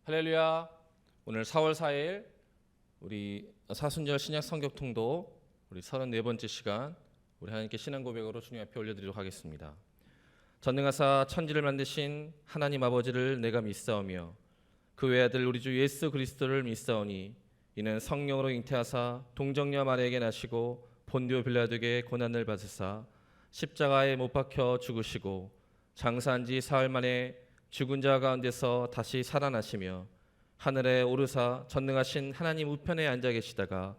할렐루야. 오늘 4월 4일 우리 사순절 신약 성경 통독 우리 34번째 시간 우리 하나님께 신앙 고백으로 주님 앞에 올려드리도록 하겠습니다. 전능하사 천지를 만드신 하나님 아버지를 내가 믿사오며 그 외아들 우리 주 예수 그리스도를 믿사오니 이는 성령으로 잉태하사 동정녀 마리아에게 나시고 본디오 빌라도에게 고난을 받으사 십자가에 못 박혀 죽으시고 장사한 지 사흘 만에 죽은 자 가운데서 다시 살아나시며 하늘에 오르사 전능하신 하나님 우편에 앉아 계시다가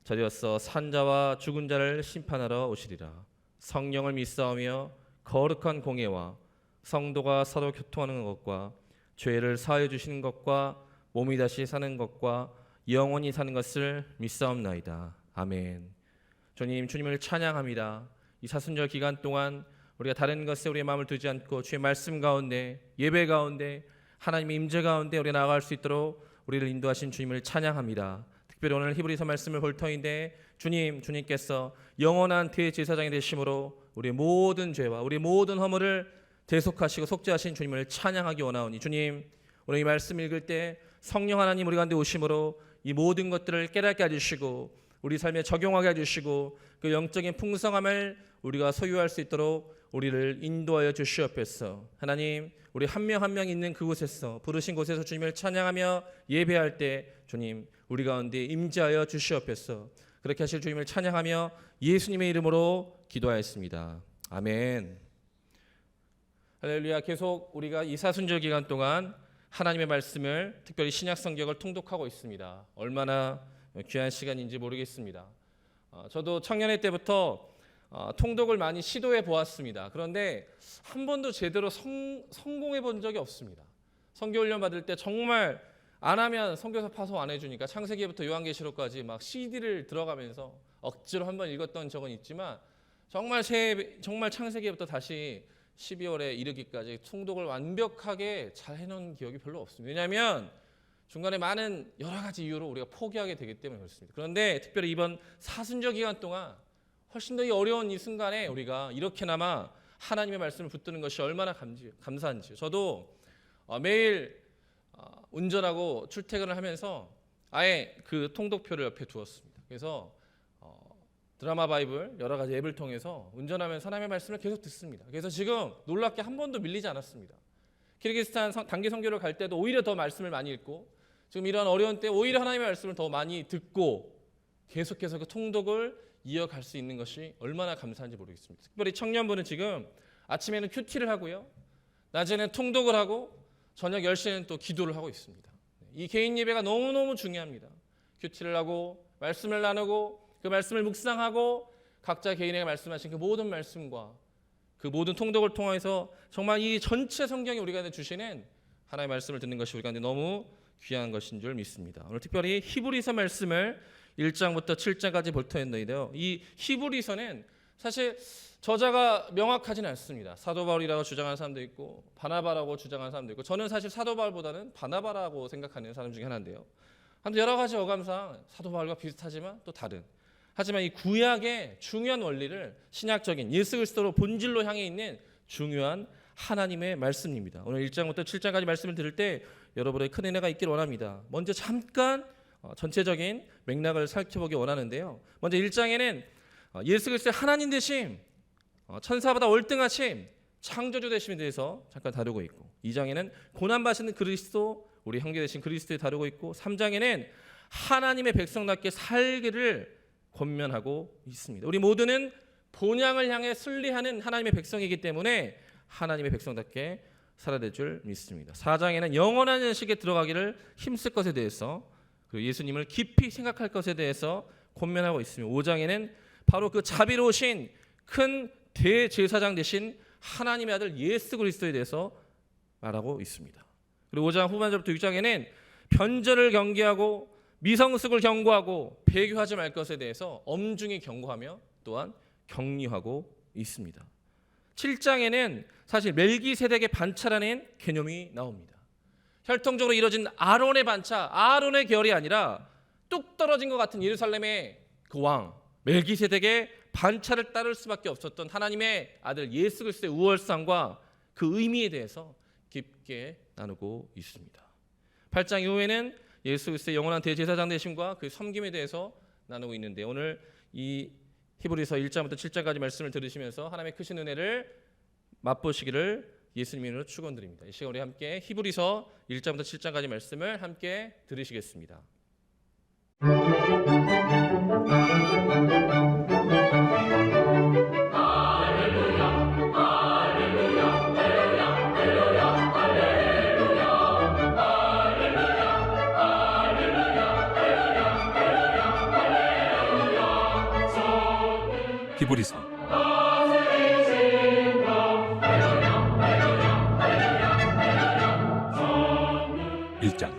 저리어서 산자와 죽은 자를 심판하러 오시리라. 성령을 믿사오며 거룩한 공예와 성도가 서로 교통하는 것과 죄를 사하여 주시는 것과 몸이 다시 사는 것과 영원히 사는 것을 믿사옵나이다. 아멘. 주님을 찬양합니다. 이 사순절 기간 동안 우리가 다른 것에 우리의 마음을 두지 않고 주의 말씀 가운데, 예배 가운데, 하나님의 임재 가운데 우리가 나아갈 수 있도록 우리를 인도하신 주님을 찬양합니다. 특별히 오늘 히브리서 말씀을 볼 터인데 주님께서 영원한 대제사장이 되심으로 우리의 모든 죄와 우리의 모든 허물을 대속하시고 속죄하신 주님을 찬양하기 원하오니 주님, 오늘 이 말씀 읽을 때 성령 하나님 우리 가운데 오심으로 이 모든 것들을 깨닫게 해주시고 우리 삶에 적용하게 해주시고 그 영적인 풍성함을 우리가 소유할 수 있도록 우리를 인도하여 주시옵소서. 하나님, 우리 한 명 한 명 있는 그곳에서 부르신 곳에서 주님을 찬양하며 예배할 때 주님 우리 가운데 임재하여 주시옵소서. 그렇게 하실 주님을 찬양하며 예수님의 이름으로 기도하였습니다. 아멘. 할렐루야. 계속 우리가 이 사순절 기간 동안 하나님의 말씀을 특별히 신약 성경을 통독하고 있습니다. 얼마나 귀한 시간인지 모르겠습니다. 저도 청년회 때부터 통독을 많이 시도해 보았습니다. 그런데 한 번도 제대로 성공해 본 적이 없습니다. 선교훈련 받을 때 정말 안 하면 선교사 파송 안 해주니까 창세기부터 요한계시록까지 막 CD를 들어가면서 억지로 한번 읽었던 적은 있지만 정말 창세기부터 다시 12월에 이르기까지 통독을 완벽하게 잘 해놓은 기억이 별로 없습니다. 왜냐하면 중간에 많은 여러 가지 이유로 우리가 포기하게 되기 때문에 그렇습니다. 그런데 특별히 이번 사순절 기간 동안 훨씬 더 이 어려운 이 순간에 우리가 이렇게나마 하나님의 말씀을 붙드는 것이 얼마나 감사한지요. 저도 매일 운전하고 출퇴근을 하면서 아예 그 통독표를 옆에 두었습니다. 그래서 드라마 바이블 여러 가지 앱을 통해서 운전하면서 하나님의 말씀을 계속 듣습니다. 그래서 지금 놀랍게 한 번도 밀리지 않았습니다. 키르기스탄 단기 선교를 갈 때도 오히려 더 말씀을 많이 읽고 지금 이런 어려운 때 오히려 하나님의 말씀을 더 많이 듣고 계속해서 그 통독을 이어갈 수 있는 것이 얼마나 감사한지 모르겠습니다. 특별히 청년부는 지금 아침에는 큐티를 하고요. 낮에는 통독을 하고 저녁 10시에는 또 기도를 하고 있습니다. 이 개인 예배가 너무너무 중요합니다. 큐티를 하고 말씀을 나누고 그 말씀을 묵상하고 각자 개인에게 말씀하신 그 모든 말씀과 그 모든 통독을 통해서 정말 이 전체 성경이 우리가 주시는 하나님의 말씀을 듣는 것이 우리가 너무 귀한 것인 줄 믿습니다. 오늘 특별히 히브리서 말씀을 1장부터 7장까지 볼 터인데요. 이 히브리서는 사실 저자가 명확하지는 않습니다. 사도 바울이라고 주장하는 사람도 있고 바나바라고 주장하는 사람도 있고 저는 사실 사도 바울보다는 바나바라고 생각하는 사람 중에 하나인데요. 여러 가지 어감상 사도 바울과 비슷하지만 또 다른. 하지만 이 구약의 중요한 원리를 신약적인 예수 그리스도로 본질로 향해 있는 중요한 하나님의 말씀입니다. 오늘 1장부터 7장까지 말씀을 들을 때 여러분의 큰 은혜가 있길 원합니다. 먼저 잠깐 전체적인 맥락을 살펴보기 원하는데요. 먼저 1장에는 예수 그리스도의 하나님 되심, 천사보다 월등하심, 창조주 되심에 대해서 잠깐 다루고 있고 2장에는 고난받으시는 그리스도, 우리 형제 되신 그리스도에 다루고 있고 3장에는 하나님의 백성답게 살기를 권면하고 있습니다. 우리 모두는 본향을 향해 순리하는 하나님의 백성이기 때문에 하나님의 백성답게 살아야 될 줄 믿습니다. 4장에는 영원한 연식에 들어가기를 힘쓸 것에 대해서 그리고 예수님을 깊이 생각할 것에 대해서 권면하고 있습니다. 5장에는 바로 그 자비로우신 큰 대제사장 되신 하나님의 아들 예수 그리스도에 대해서 말하고 있습니다. 그리고 5장 후반절부터 6장에는 변절을 경계하고 미성숙을 경고하고 배교하지 말 것에 대해서 엄중히 경고하며 또한 격려하고 있습니다. 7장에는 사실 멜기세덱의 반차라는 개념이 나옵니다. 혈통적으로 이루어진 아론의 반차, 아론의 계열이 아니라 뚝 떨어진 것 같은 예루살렘의 그 왕 멜기세덱의 반차를 따를 수밖에 없었던 하나님의 아들 예수 그리스도의 우월상과 그 의미에 대해서 깊게 나누고 있습니다. 8장 이후에는 예수 그리스도의 영원한 대제사장 되심과 그 섬김에 대해서 나누고 있는데, 오늘 이 히브리서 1장부터 7장까지 말씀을 들으시면서 하나님의 크신 은혜를 맛보시기를 예수님 이름으로 축원드립니다. 이 시간 우리 함께 히브리서 1장부터 7장까지 말씀을 함께 들으시겠습니다. 히브리서 1장.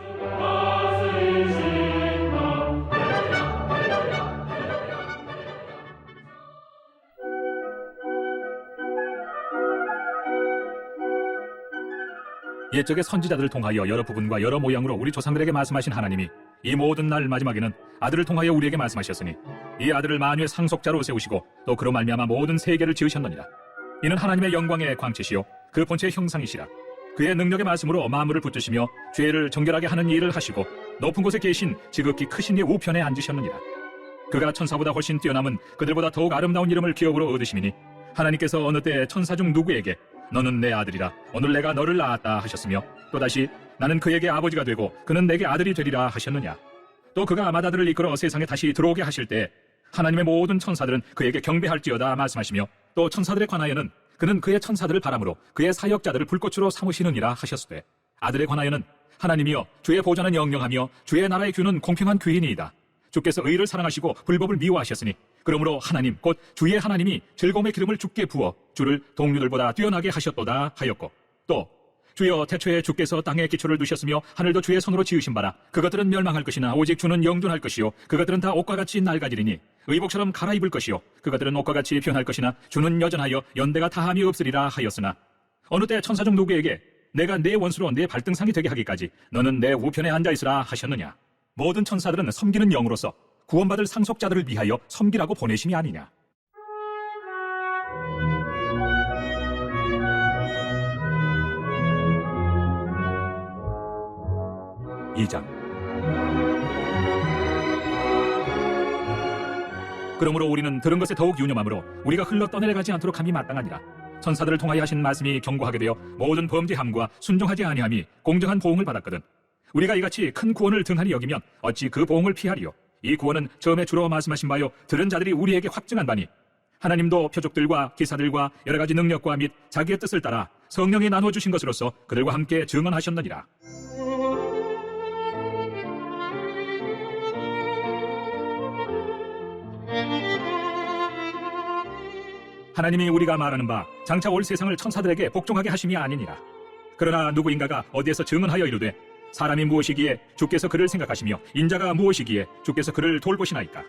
옛적의 선지자들을 통하여 여러 부분과 여러 모양으로 우리 조상들에게 말씀하신 하나님이 이 모든 날 마지막에는 아들을 통하여 우리에게 말씀하셨으니 이 아들을 만유의 상속자로 세우시고 또 그로 말미암아 모든 세계를 지으셨느니라. 이는 하나님의 영광의 광채시요 그 본체의 형상이시라. 그의 능력의 말씀으로 만물을 붙드시며 죄를 정결하게 하는 일을 하시고 높은 곳에 계신 지극히 크신 이 우편에 앉으셨느니라. 그가 천사보다 훨씬 뛰어남은 그들보다 더욱 아름다운 이름을 기업으로 얻으심이니 하나님께서 어느 때 천사 중 누구에게 너는 내 아들이라 오늘 내가 너를 낳았다 하셨으며 또다시 나는 그에게 아버지가 되고 그는 내게 아들이 되리라 하셨느냐. 또 그가 맏아들을 이끌어 세상에 다시 들어오게 하실 때 하나님의 모든 천사들은 그에게 경배할지어다 말씀하시며 또 천사들에 관하여는 그는 그의 천사들을 바람으로 그의 사역자들을 불꽃으로 삼으시느니라 하셨으되 아들에 관하여는 하나님이여 주의 보좌는 영영하며 주의 나라의 규는 공평한 규이니이다. 주께서 의를 사랑하시고 불법을 미워하셨으니 그러므로 하나님 곧 주의 하나님이 즐거움의 기름을 주께 부어 주를 동류들보다 뛰어나게 하셨도다 하였고 또 주여 태초에 주께서 땅에 기초를 두셨으며 하늘도 주의 손으로 지으신 바라 그것들은 멸망할 것이나 오직 주는 영존할 것이요 그것들은 다 옷과 같이 낡아지리니 의복처럼 갈아입을 것이요 그것들은 옷과 같이 변할 것이나 주는 여전하여 연대가 다함이 없으리라 하였으나 어느 때 천사 중 누구에게 내가 내 원수로 내 발등상이 되게 하기까지 너는 내 우편에 앉아있으라 하셨느냐. 모든 천사들은 섬기는 영으로서 구원받을 상속자들을 위하여 섬기라고 보내심이 아니냐. (2장) 그러므로 우리는 들은 것에 더욱 유념하므로 우리가 흘러 떠내려가지 않도록 함이 마땅하니라. 천사들을 통하여 하신 말씀이 경고하게 되어 모든 범죄함과 순종하지 아니함이 공정한 보응을 받았거든. 우리가 이같이 큰 구원을 등한히 여기면 어찌 그 보응을 피하리요. 이 구원은 처음에 주로 말씀하신 바요 들은 자들이 우리에게 확증한 바니 하나님도 표적들과 기사들과 여러 가지 능력과 및 자기의 뜻을 따라 성령이 나눠주신 것으로서 그들과 함께 증언하셨느니라. 하나님이 우리가 말하는 바 장차 올 세상을 천사들에게 복종하게 하심이 아니니라. 그러나 누구인가가 어디에서 증언하여 이르되 사람이 무엇이기에 주께서 그를 생각하시며 인자가 무엇이기에 주께서 그를 돌보시나이까.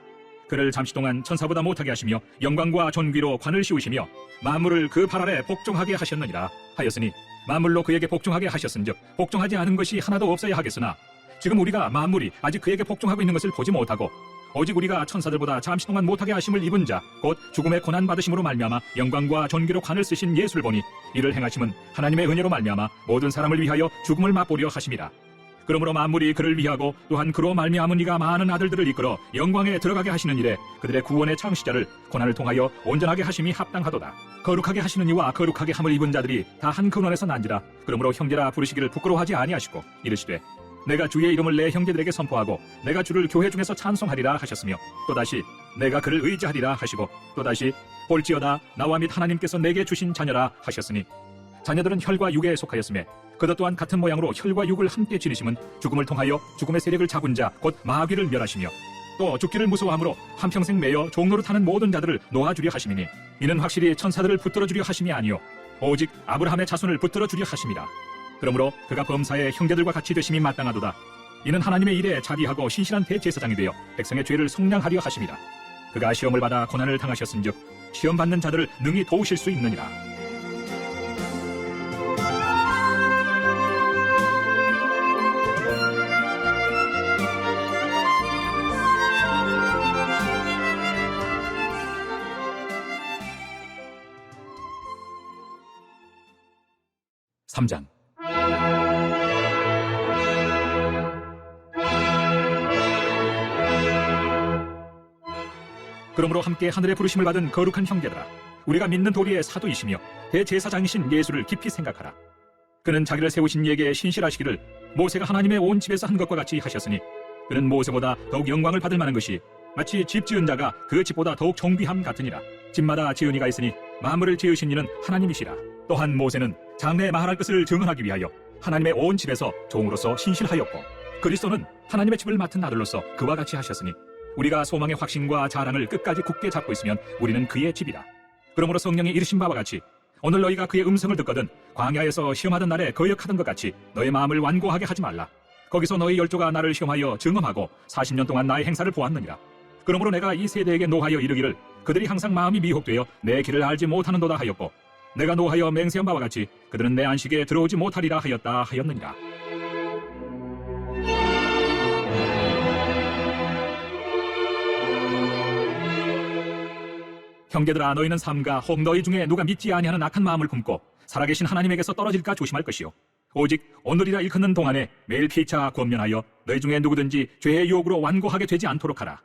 그를 잠시 동안 천사보다 못하게 하시며 영광과 존귀로 관을 씌우시며 만물을 그 발 아래 복종하게 하셨느니라 하였으니 만물로 그에게 복종하게 하셨은즉 복종하지 않은 것이 하나도 없어야 하겠으나 지금 우리가 만물이 아직 그에게 복종하고 있는 것을 보지 못하고 오직 우리가 천사들보다 잠시 동안 못하게 하심을 입은 자 곧 죽음의 고난 받으심으로 말미암아 영광과 존귀로 관을 쓰신 예수를 보니 이를 행하심은 하나님의 은혜로 말미암아 모든 사람을 위하여 죽음을 맛보려 하심이라. 그러므로 만물이 그를 위하고 또한 그로 말미암은 이가 많은 아들들을 이끌어 영광에 들어가게 하시는 일에 그들의 구원의 창시자를 고난을 통하여 온전하게 하심이 합당하도다. 거룩하게 하시는 이와 거룩하게 함을 입은 자들이 다 한 근원에서 난지라. 그러므로 형제라 부르시기를 부끄러워하지 아니하시고 이르시되 내가 주의 이름을 내 형제들에게 선포하고 내가 주를 교회 중에서 찬송하리라 하셨으며 또다시 내가 그를 의지하리라 하시고 또다시 볼지어다 나와 및 하나님께서 내게 주신 자녀라 하셨으니 자녀들은 혈과 육에 속하였으며 그것 또한 같은 모양으로 혈과 육을 함께 지니심은 죽음을 통하여 죽음의 세력을 잡은 자 곧 마귀를 멸하시며 또 죽기를 무서워함으로 한평생 매여 종노릇하는 모든 자들을 놓아주려 하심이니 이는 확실히 천사들을 붙들어 주려 하심이 아니요 오직 아브라함의 자손을 붙들어 주려 하심이라. 그러므로 그가 범사의 형제들과 같이 되심이 마땅하도다. 이는 하나님의 일에 자비하고 신실한 대제사장이 되어 백성의 죄를 속량하려 하심이라. 그가 시험을 받아 고난을 당하셨은즉 시험 받는 자들을 능히 도우실 수 있느니라. (3장) 그러므로 함께 하늘의 부르심을 받은 거룩한 형제들아, 우리가 믿는 도리의 사도이시며 대제사장이신 예수를 깊이 생각하라. 그는 자기를 세우신 이에게 신실하시기를 모세가 하나님의 온 집에서 한 것과 같이 하셨으니, 그는 모세보다 더욱 영광을 받을 만한 것이 마치 집 지은 자가 그 집보다 더욱 정비함 같으니라. 집마다 지은 이가 있으니 만물을 지으신 이는 하나님이시라. 또한 모세는 장래에 말할 것을 증언하기 위하여 하나님의 온 집에서 종으로서 신실하였고, 그리스도는 하나님의 집을 맡은 아들로서 그와 같이 하셨으니, 우리가 소망의 확신과 자랑을 끝까지 굳게 잡고 있으면 우리는 그의 집이라. 그러므로 성령이 이르신 바와 같이 오늘 너희가 그의 음성을 듣거든 광야에서 시험하던 날에 거역하던 것 같이 너의 마음을 완고하게 하지 말라. 거기서 너희 열조가 나를 시험하여 증언하고 40년 동안 나의 행사를 보았느니라. 그러므로 내가 이 세대에게 노하여 이르기를 그들이 항상 마음이 미혹되어 내 길을 알지 못하는도다 하였고, 내가 노하여 맹세한 바와 같이 그들은 내 안식에 들어오지 못하리라 하였다 하였느니라. 형제들아, 너희는 삼가 혹 너희 중에 누가 믿지 아니하는 악한 마음을 품고 살아계신 하나님에게서 떨어질까 조심할 것이요, 오직 오늘이라 일컫는 동안에 매일 피차 권면하여 너희 중에 누구든지 죄의 유혹으로 완고하게 되지 않도록 하라.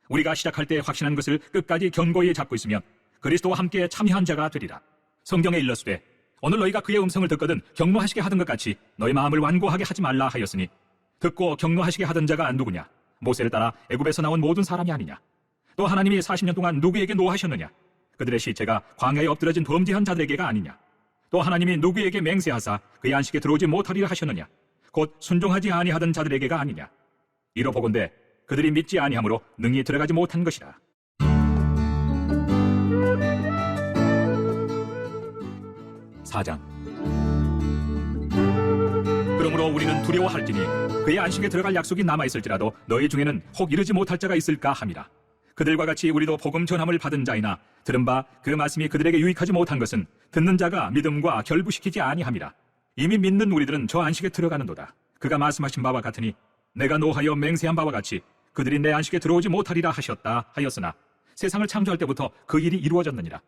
우리가 시작할 때 확신한 것을 끝까지 견고히 잡고 있으면 그리스도와 함께 참여한 자가 되리라. 성경에 일렀으되 오늘 너희가 그의 음성을 듣거든 경노하시게 하던 것 같이 너희 마음을 완고하게 하지 말라 하였으니, 듣고 경노하시게 하던 자가 누구냐? 모세를 따라 애굽에서 나온 모든 사람이 아니냐? 또 하나님이 40년 동안 누구에게 노하셨느냐? 그들의 시체가 광야에 엎드러진 범죄한 자들에게가 아니냐? 또 하나님이 누구에게 맹세하사 그의 안식에 들어오지 못하리라 하셨느냐? 곧 순종하지 아니하던 자들에게가 아니냐? 이로 보건대 그들이 믿지 아니하므로 능히 들어가지 못한 것이라. 사장. 그러므로 우리는 두려워할지니 그의 안식에 들어갈 약속이 남아있을지라도 너희 중에는 혹 이르지 못할 자가 있을까 함이라. 그들과 같이 우리도 복음 전함을 받은 자이나 들은 바 그 말씀이 그들에게 유익하지 못한 것은 듣는 자가 믿음과 결부시키지 아니함이라. 이미 믿는 우리들은 저 안식에 들어가는도다. 그가 말씀하신 바와 같으니 내가 노하여 맹세한 바와 같이 그들이 내 안식에 들어오지 못하리라 하셨다 하였으나, 세상을 창조할 때부터 그 일이 이루어졌느니라.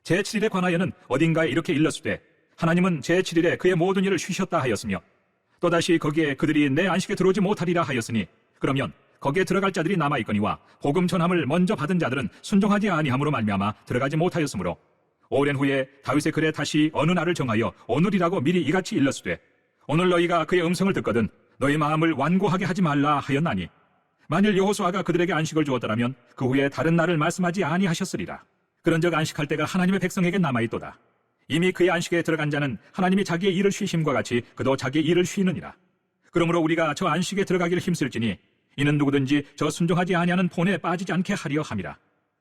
제7일에 관하여는 어딘가에 이렇게 일렀으되 하나님은 제7일에 그의 모든 일을 쉬셨다 하였으며, 또다시 거기에 그들이 내 안식에 들어오지 못하리라 하였으니, 그러면 거기에 들어갈 자들이 남아있거니와 복음 전함을 먼저 받은 자들은 순종하지 아니함으로 말미암아 들어가지 못하였으므로, 오랜 후에 다윗의 글에 다시 어느 날을 정하여 오늘이라고 미리 이같이 일렀으되 오늘 너희가 그의 음성을 듣거든 너희 마음을 완고하게 하지 말라 하였나니, 만일 여호수아가 그들에게 안식을 주었더라면 그 후에 다른 날을 말씀하지 아니하셨으리라. 그런즉 안식할 때가 하나님의 백성에게 남아있도다. 이미 그의 안식에 들어간 자는 하나님이 자기의 일을 쉬심과 같이 그도 자기의 일을 쉬느니라. 그러므로 우리가 저 안식에 들어가기를 힘쓸지니 이는 누구든지 저 순종하지 아니하는 본에 빠지지 않게 하려 함이라.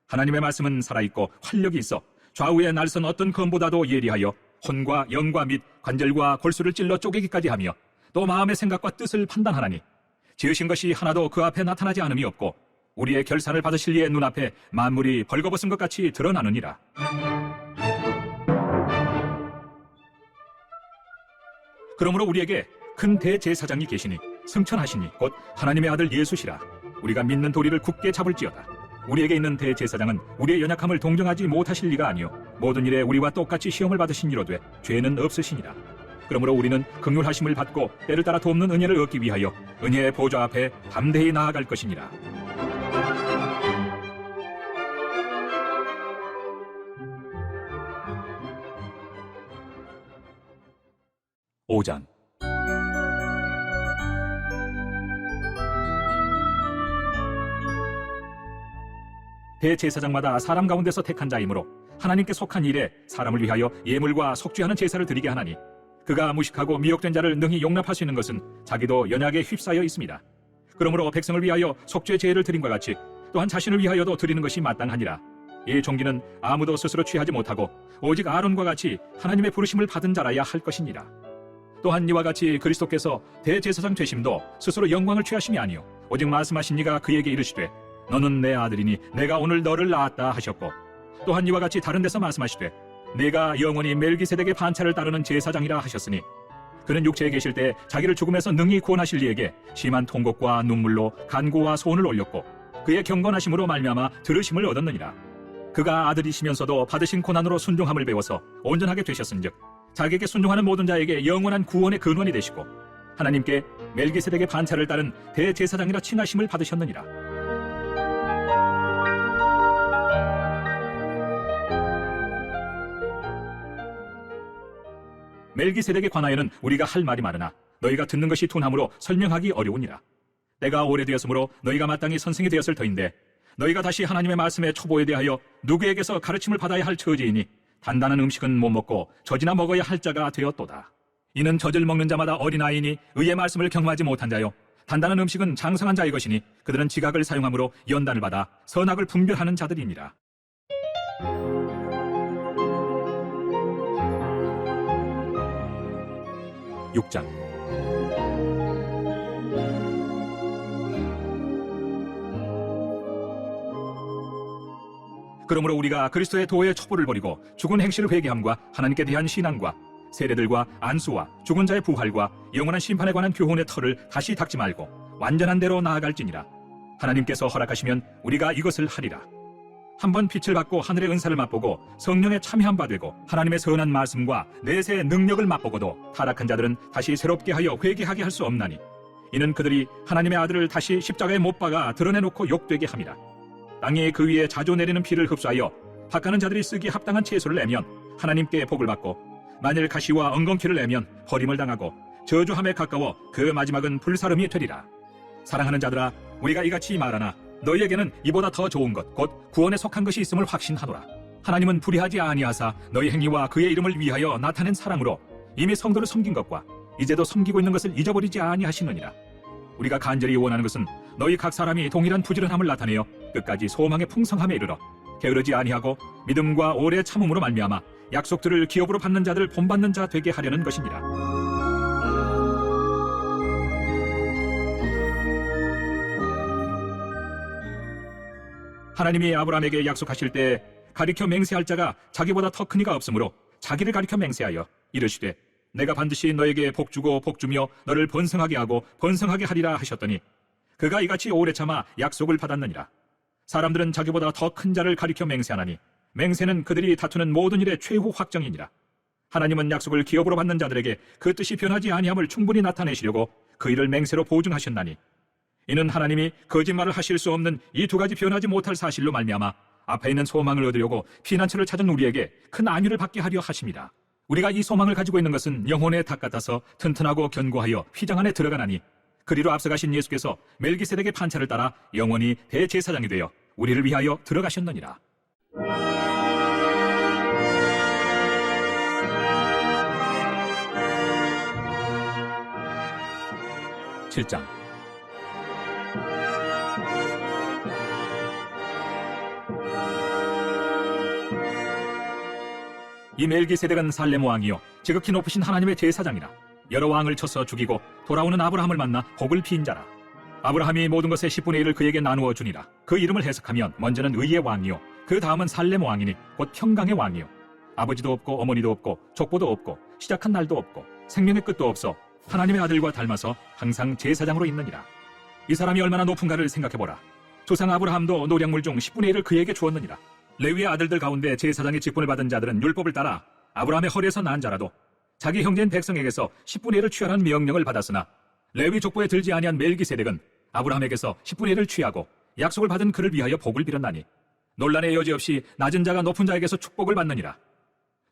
하나님의 말씀은 살아있고 활력이 있어 좌우에 날선 어떤 검보다도 예리하여 혼과 영과 및 관절과 골수를 찔러 쪼개기까지 하며 또 마음의 생각과 뜻을 판단하나니, 지으신 것이 하나도 그 앞에 나타나지 않음이 없고 우리의 결산을 받으실 이의 눈앞에 만물이 벌거벗은 것 같이 드러나느니라. 그러므로 우리에게 큰 대제사장이 계시니 승천하시니 곧 하나님의 아들 예수시라. 우리가 믿는 도리를 굳게 잡을지어다. 우리에게 있는 대제사장은 우리의 연약함을 동정하지 못하실 리가 아니요 모든 일에 우리와 똑같이 시험을 받으신 이로되 죄는 없으시니라. 그러므로 우리는 긍휼하심을 받고 때를 따라 돕는 은혜를 얻기 위하여 은혜의 보좌 앞에 담대히 나아갈 것이니라. (5장) 대제사장마다 사람 가운데서 택한 자이므로 하나님께 속한 일에 사람을 위하여 예물과 속죄하는 제사를 드리게 하나니, 그가 무식하고 미혹된 자를 능히 용납할 수 있는 것은 자기도 연약에 휩싸여 있습니다. 그러므로 백성을 위하여 속죄 제를 드림과 같이 또한 자신을 위하여도 드리는 것이 마땅하니라. 이 종기는 아무도 스스로 취하지 못하고 오직 아론과 같이 하나님의 부르심을 받은 자라야 할 것이니라. 또한 이와 같이 그리스도께서 대제사장 되심도 스스로 영광을 취하심이 아니요 오직 말씀하신 이가 그에게 이르시되 너는 내 아들이니 내가 오늘 너를 낳았다 하셨고, 또한 이와 같이 다른 데서 말씀하시되 내가 영원히 멜기세덱의 반차를 따르는 제사장이라 하셨으니, 그는 육체에 계실 때 자기를 죽음에서 능히 구원하실 이에게 심한 통곡과 눈물로 간구와 소원을 올렸고 그의 경건하심으로 말미암아 들으심을 얻었느니라. 그가 아들이시면서도 받으신 고난으로 순종함을 배워서 온전하게 되셨은즉 자기에게 순종하는 모든 자에게 영원한 구원의 근원이 되시고 하나님께 멜기세덱의 반차를 따른 대제사장이라 칭하심을 받으셨느니라. 멜기세덱에 관하여는 우리가 할 말이 많으나 너희가 듣는 것이 둔함으로 설명하기 어려우니라. 때가 오래되었으므로 너희가 마땅히 선생이 되었을 터인데 너희가 다시 하나님의 말씀의 초보에 대하여 누구에게서 가르침을 받아야 할 처지이니 단단한 음식은 못 먹고 젖이나 먹어야 할 자가 되었도다. 이는 젖을 먹는 자마다 어린아이니 의의 말씀을 경험하지 못한 자요 단단한 음식은 장성한 자의 것이니 그들은 지각을 사용함으로 연단을 받아 선악을 분별하는 자들이니라. 6장. 그러므로 우리가 그리스도의 도의 첩보를 버리고 죽은 행실을 회개함과 하나님께 대한 신앙과 세례들과 안수와 죽은 자의 부활과 영원한 심판에 관한 교훈의 털을 다시 닦지 말고 완전한 대로 나아갈지니라. 하나님께서 허락하시면 우리가 이것을 하리라. 한번 빛을 받고 하늘의 은사를 맛보고 성령에 참여한 바 되고 하나님의 선한 말씀과 내세의 능력을 맛보고도 타락한 자들은 다시 새롭게 하여 회개하게 할 수 없나니 이는 그들이 하나님의 아들을 다시 십자가에 못 박아 드러내놓고 욕되게 함이라. 땅이 그 위에 자주 내리는 비를 흡수하여 밭가는 자들이 쓰기에 합당한 채소를 내면 하나님께 복을 받고 만일 가시와 엉겅퀴를 내면 버림을 당하고 저주함에 가까워 그 마지막은 불사름이 되리라. 사랑하는 자들아, 우리가 이같이 말하나 너희에게는 이보다 더 좋은 것 곧 구원에 속한 것이 있음을 확신하노라. 하나님은 불의하지 아니하사 너희 행위와 그의 이름을 위하여 나타낸 사랑으로 이미 성도를 섬긴 것과 이제도 섬기고 있는 것을 잊어버리지 아니하시느니라. 우리가 간절히 원하는 것은 너희 각 사람이 동일한 부지런함을 나타내어 끝까지 소망의 풍성함에 이르러 게으르지 아니하고 믿음과 오래 참음으로 말미암아 약속들을 기업으로 받는 자들 본받는 자 되게 하려는 것이니라. 하나님이 아브라함에게 약속하실 때 가리켜 맹세할 자가 자기보다 더 큰 이가 없으므로 자기를 가리켜 맹세하여 이르시되 내가 반드시 너에게 복주고 복주며 너를 번성하게 하고 번성하게 하리라 하셨더니 그가 이같이 오래 참아 약속을 받았느니라. 사람들은 자기보다 더 큰 자를 가리켜 맹세하나니 맹세는 그들이 다투는 모든 일의 최후 확정이니라. 하나님은 약속을 기업으로 받는 자들에게 그 뜻이 변하지 아니함을 충분히 나타내시려고 그 일을 맹세로 보증하셨나니 이는 하나님이 거짓말을 하실 수 없는 이 두 가지 변하지 못할 사실로 말미암아 앞에 있는 소망을 얻으려고 피난처를 찾은 우리에게 큰 안위를 받게 하려 하심이라. 우리가 이 소망을 가지고 있는 것은 영혼의 닭 같아서 튼튼하고 견고하여 휘장 안에 들어가나니 그리로 앞서가신 예수께서 멜기세덱의 판차를 따라 영원히 대제사장이 되어 우리를 위하여 들어가셨느니라. (7장) 이 멜기세덱은 살렘 왕이요 지극히 높으신 하나님의 제사장이라. 여러 왕을 쳐서 죽이고 돌아오는 아브라함을 만나 복을 빈 자라. 아브라함이 모든 것의 10분의 1을 그에게 나누어 주니라. 그 이름을 해석하면 먼저는 의의 왕이요 그 다음은 살렘 왕이니 곧 평강의 왕이요 아버지도 없고 어머니도 없고 족보도 없고 시작한 날도 없고 생명의 끝도 없어 하나님의 아들과 닮아서 항상 제사장으로 있느니라. 이 사람이 얼마나 높은가를 생각해보라. 조상 아브라함도 노량물 중 10분의 1을 그에게 주었느니라. 레위의 아들들 가운데 제사장의 직분을 받은 자들은 율법을 따라 아브라함의 허리에서 난 자라도 자기 형제인 백성에게서 10분의 1을 취하라는 명령을 받았으나 레위 족보에 들지 아니한 멜기세덱은 아브라함에게서 10분의 1을 취하고 약속을 받은 그를 위하여 복을 빌었나니 논란의 여지 없이 낮은 자가 높은 자에게서 축복을 받느니라.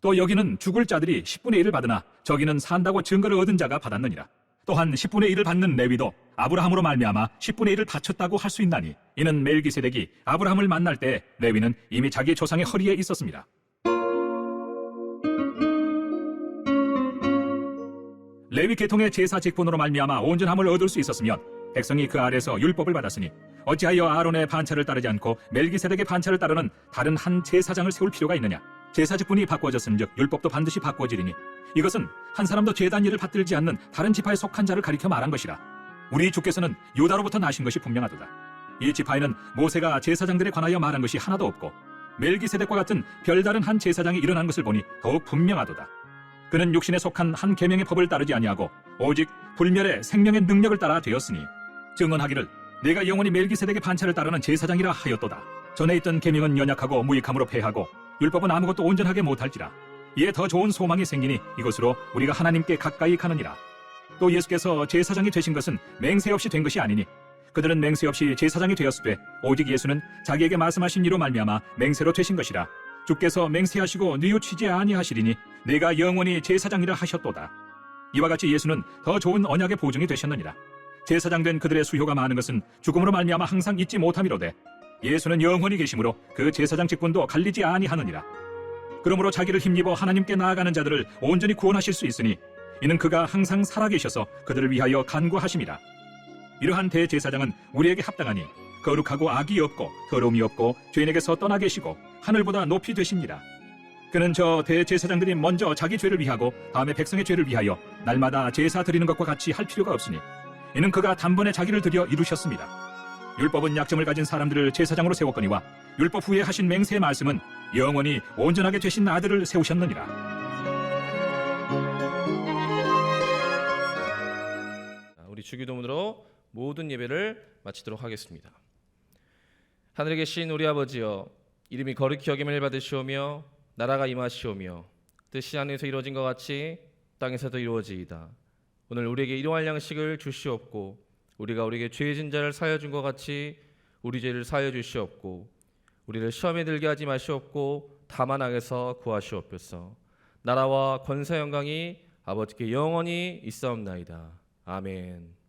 또 여기는 죽을 자들이 10분의 1을 받으나 저기는 산다고 증거를 얻은 자가 받았느니라. 또한 10분의 1을 받는 레위도 아브라함으로 말미암아 10분의 1을 바쳤다고 할 수 있나니 이는 멜기세덱이 아브라함을 만날 때 레위는 이미 자기 조상의 허리에 있었습니다. 레위 계통의 제사 직분으로 말미암아 온전함을 얻을 수 있었으면 백성이 그 아래서 율법을 받았으니 어찌하여 아론의 반차를 따르지 않고 멜기세덱의 반차를 따르는 다른 한 제사장을 세울 필요가 있느냐. 제사 직분이 바꿔졌은즉 율법도 반드시 바꿔지리니 이것은 한 사람도 제단 일을 받들지 않는 다른 지파에 속한 자를 가리켜 말한 것이라. 우리 주께서는 유다로부터 나신 것이 분명하도다. 이 지파에는 모세가 제사장들에 관하여 말한 것이 하나도 없고 멜기세덱과 같은 별다른 한 제사장이 일어난 것을 보니 더욱 분명하도다. 그는 육신에 속한 한 계명의 법을 따르지 아니하고 오직 불멸의 생명의 능력을 따라 되었으니 증언하기를 내가 영원히 멜기세덱의 반차를 따르는 제사장이라 하였도다. 전에 있던 계명은 연약하고 무익함으로 패하고 율법은 아무것도 온전하게 못할지라. 이에 더 좋은 소망이 생기니 이것으로 우리가 하나님께 가까이 가느니라. 또 예수께서 제사장이 되신 것은 맹세 없이 된 것이 아니니 그들은 맹세 없이 제사장이 되었으되 오직 예수는 자기에게 말씀하신 이로 말미암아 맹세로 되신 것이라. 주께서 맹세하시고 뉘우치지 아니하시리니 내가 영원히 제사장이라 하셨도다. 이와 같이 예수는 더 좋은 언약의 보증이 되셨느니라. 제사장 된 그들의 수효가 많은 것은 죽음으로 말미암아 항상 잊지 못함이로되 예수는 영원히 계심으로 그 제사장 직분도 갈리지 아니하느니라. 그러므로 자기를 힘입어 하나님께 나아가는 자들을 온전히 구원하실 수 있으니 이는 그가 항상 살아계셔서 그들을 위하여 간구하심이라. 이러한 대제사장은 우리에게 합당하니 거룩하고 악이 없고 더러움이 없고 죄인에게서 떠나 계시고 하늘보다 높이 되십니다. 그는 저 대제사장들이 먼저 자기 죄를 위하고 다음에 백성의 죄를 위하여 날마다 제사 드리는 것과 같이 할 필요가 없으니 이는 그가 단번에 자기를 드려 이루셨습니다. 율법은 약점을 가진 사람들을 제사장으로 세웠거니와 율법 후에 하신 맹세의 말씀은 영원히 온전하게 되신 아들을 세우셨느니라. 우리 주기도문으로 모든 예배를 마치도록 하겠습니다. 하늘에 계신 우리 아버지여, 이름이 거룩히 여김을 받으시오며 나라가 임하시오며 뜻이 하늘에서 이루어진 것 같이 땅에서도 이루어지이다. 오늘 우리에게 일용할 양식을 주시옵고 우리가 우리에게 죄 진 자를 사하여 준 것 같이 우리 죄를 사하여 주시옵고 우리를 시험에 들게 하지 마시옵고 다만 악에서 구하시옵소서. 나라와 권세 영광이 아버지께 영원히 있사옵나이다. 아멘.